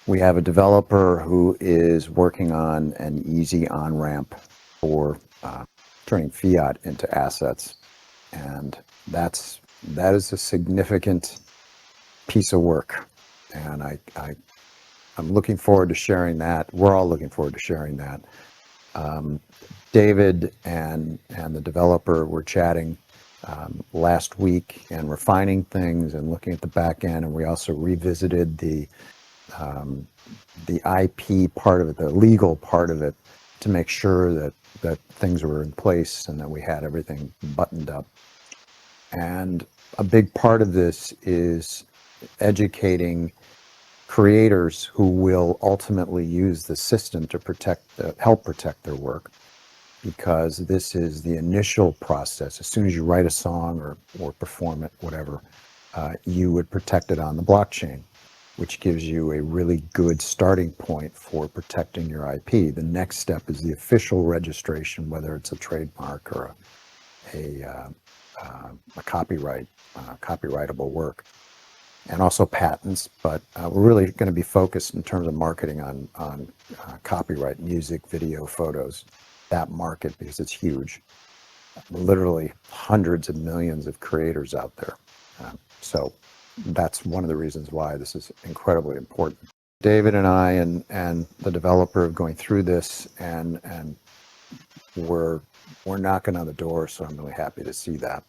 We have a developer who is working on an easy on-ramp for turning fiat into assets, and that is a significant piece of work. And I'm looking forward to sharing that. We're all looking forward to sharing that. David and the developer were chatting last week and refining things and looking at the back end, and we also revisited the IP part of it, the legal part of it, to make sure that things were in place and that we had everything buttoned up. And a big part of this is educating creators who will ultimately use the system to help protect their work, because this is the initial process. As soon as you write a song or perform it, whatever, you would protect it on the blockchain, which gives you a really good starting point for protecting your IP. The next step is the official registration, whether it's a trademark or a copyrightable work, and also patents. But we're really going to be focused in terms of marketing on copyright, music, video, photos, that market, because it's huge. Literally hundreds of millions of creators out there. So that's one of the reasons why this is incredibly important. David and I and the developer are going through this, and we're knocking on the door, so I'm really happy to see that.